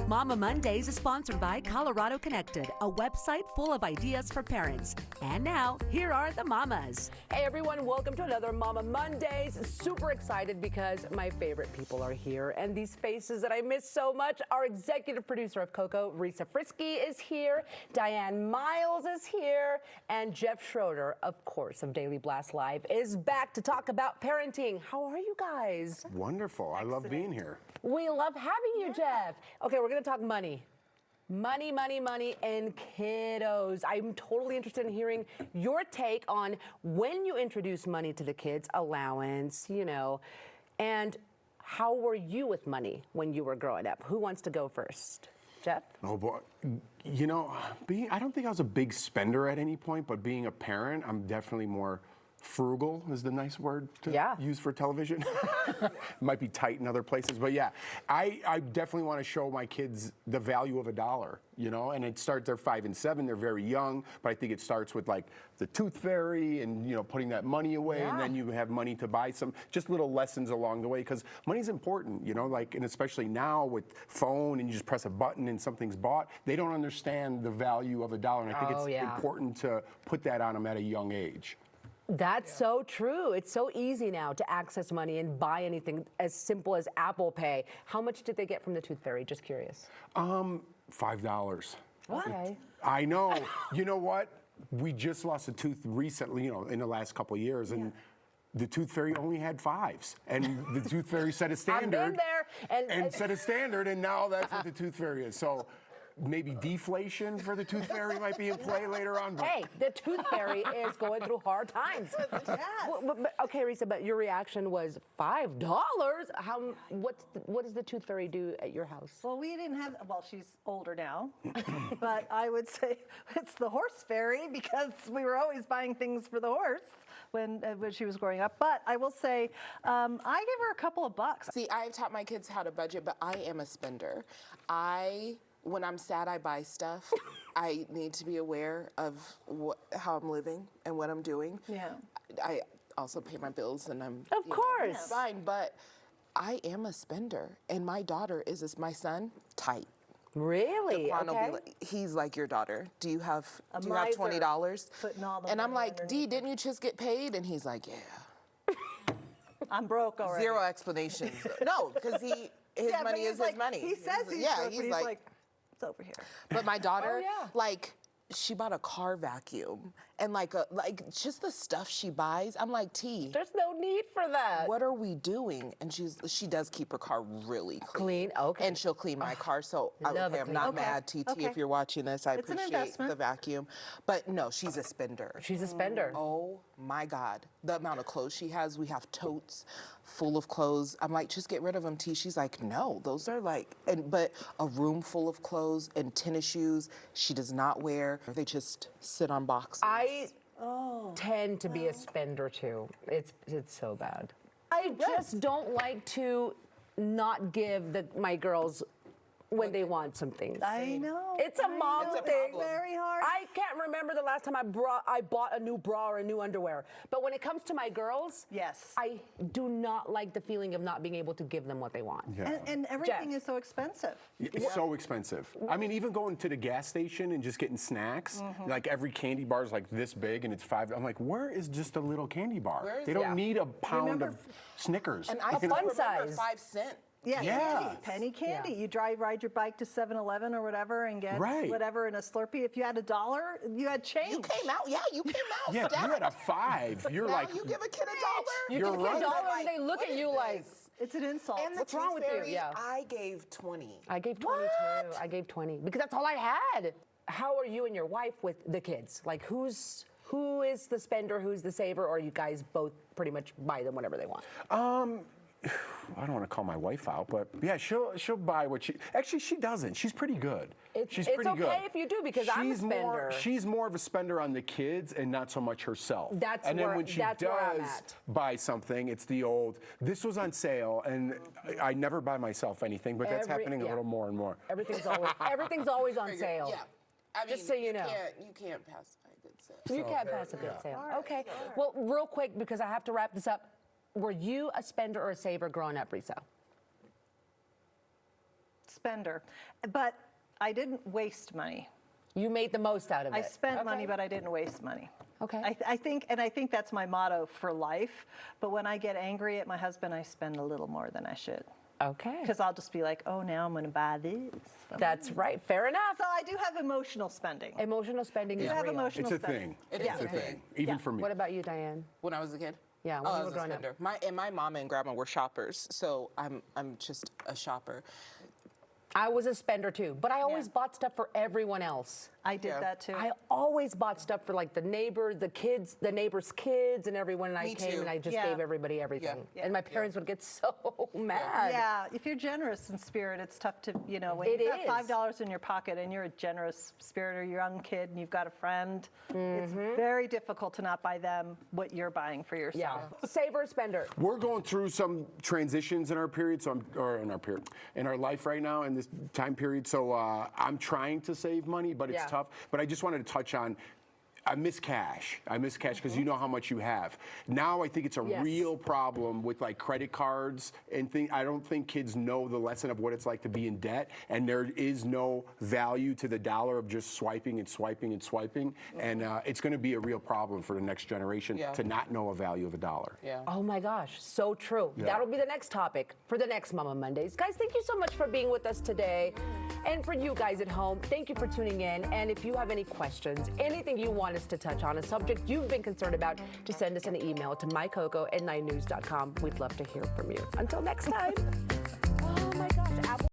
Mama Mondays is sponsored by Colorado Connected, a website full of ideas for parents. And now, here are the mamas. Hey everyone, welcome to another Mama Mondays. Super excited because my favorite people are here, and these faces that I miss so much. Our executive producer of KUSA-TV, Risa Frisky, is here, Diane Miles is here, and Jeff Schroeder, of course, of Daily Blast Live, is back to talk about parenting. How are you guys? Wonderful. I love being here. We love having you, Jeff. Okay, we're going to talk money. Money, and kiddos. I'm totally interested in hearing your take on when you introduce money to the kids, allowance, and how were you with money when you were growing up? Who wants to go first? Jeff? Oh boy, I don't think I was a big spender at any point, but being a parent, I'm definitely more frugal is the nice word to use for television. Might be tight in other places, but yeah, I definitely want to show my kids the value of $1, and it starts, they're 5 and 7, they're very young, but I think it starts with like the tooth fairy and, putting that money away, and then you have money to buy some, just little lessons along the way, because money's important, and especially now with phone and you just press a button and something's bought, they don't understand the value of $1, and I think it's important to put that on them at a young age. That's so true. It's so easy now to access money and buy anything as simple as Apple Pay. How much did they get from the Tooth Fairy? Just curious. $5. Okay. I know. You know what? We just lost a tooth recently, in the last couple of years, and the Tooth Fairy only had 5s, and the Tooth Fairy set a standard. I've been there. And set a standard, and now that's what the Tooth Fairy is. So maybe deflation for the Tooth Fairy might be in play later on. But hey, the Tooth Fairy is going through hard times. Yes. Okay, Risa, but your reaction was $5. What does the Tooth Fairy do at your house? Well, we didn't have, she's older now, but I would say it's the horse fairy because we were always buying things for the horse when she was growing up. But I will say, I gave her a couple of bucks. See, I've taught my kids how to budget, but I am a spender. When I'm sad, I buy stuff. I need to be aware of how I'm living and what I'm doing. Yeah. I also pay my bills, and I'm of course fine. But I am a spender, and my daughter is my son. Tight. Really? Okay. He's like your daughter. Do you have miser, $20? And I'm like, Dee, didn't you just get paid? And he's like, yeah. I'm broke already. Zero explanations. No, because his money is his money. He says he's broke, but he's like, it's over here. But my daughter, she bought a car vacuum, and just the stuff she buys, I'm like, T, there's no need for that. What are we doing? And she does keep her car really clean. Okay. And she'll clean my car, so I'm not mad, TT, if you're watching this. I appreciate the vacuum. But no, she's a spender. She's a spender. Oh my God. The amount of clothes she has, we have totes full of clothes. I'm like, just get rid of them, T. She's like, no, those are but a room full of clothes and tennis shoes she does not wear. They just sit on boxes. I tend to be a spender too. It's so bad. I just don't like to not give my girls when they want something. I know. It's a mom thing. It's very hard. I can't remember the last time I bought a new bra or a new underwear. But when it comes to my girls, yes, I do not like the feeling of not being able to give them what they want. Yeah. And everything is so expensive. It's so expensive. I mean, even going to the gas station and just getting snacks, like every candy bar is like this big and it's $5. I'm like, where is just a little candy bar? They don't need a pound of Snickers. And I fun size. 5 cents. Yeah, penny candy. You ride your bike to 7-Eleven or whatever and get whatever in a Slurpee. If you had $1, you had change. You came out, you came out. Yeah, if you had a 5, you're like, you give a kid $1. You give a kid $1 and they look at you like, it's an insult. And what's wrong with you? Yeah. I gave 20. I gave 20 too. I gave 20 because that's all I had. How are you and your wife with the kids? Like, who is the spender, who's the saver, or you guys both pretty much buy them whatever they want? I don't want to call my wife out, but yeah, she'll buy what she doesn't. She's pretty good. She's pretty good. It's okay if you do because I'm a spender. She's more of a spender on the kids and not so much herself. And then when she does buy something, it's the old, this was on sale, and I never buy myself anything, but that's happening a little more and more. Everything's always on sale. Yeah. I mean, just so you know. You can't pass a good sale. You can't pass a good sale. Okay. Well, real quick, because I have to wrap this up. Were you a spender or a saver growing up, Risa? spender, but I didn't waste money. You made the most out of it. I spent money, but I didn't waste money. Okay. I think that's my motto for life. But when I get angry at my husband, I spend a little more than I should. Okay. Because I'll just be like, oh, now I'm going to buy this. That's right. Fair enough. So I do have emotional spending. Emotional spending is have real. emotional It's a spending. thing. It is It's a a thing. thing. Even for me. What about you, Diane? When I was a kid? Yeah, when I you was were a growing up. spender. My mama and grandma were shoppers, so I'm just a shopper. I was a spender too, but I always bought stuff for everyone else. I did that too. I always bought stuff for like the neighbor, the kids, the neighbor's kids, and everyone. And I Me came too. and I just Yeah. gave everybody everything. Yeah. And my parents would get so mad. Yeah, if you're generous in spirit, it's tough to, when It you've got is. $5 in your pocket and you're a generous spirit or you're a young kid and you've got a friend, it's very difficult to not buy them what you're buying for yourself. Yeah. Saver or spender. We're going through some transitions in our period, in our life right now in this time period. So I'm trying to save money, but it's tough. But I just wanted to touch on. I miss cash. I miss cash because you know how much you have. Now I think it's a real problem with like credit cards and things. I don't think kids know the lesson of what it's like to be in debt, and there is no value to the dollar of just swiping and swiping and swiping. And it's going to be a real problem for the next generation to not know a value of a dollar. Yeah. Oh my gosh, so true. Yeah. That'll be the next topic for the next Mama Mondays. Guys, thank you so much for being with us today. And for you guys at home, thank you for tuning in. And if you have any questions, anything you want us to touch on, a subject you've been concerned about, just send us an email to mycoco@9news.com. We'd love to hear from you. Until next time. Oh my gosh, Apple.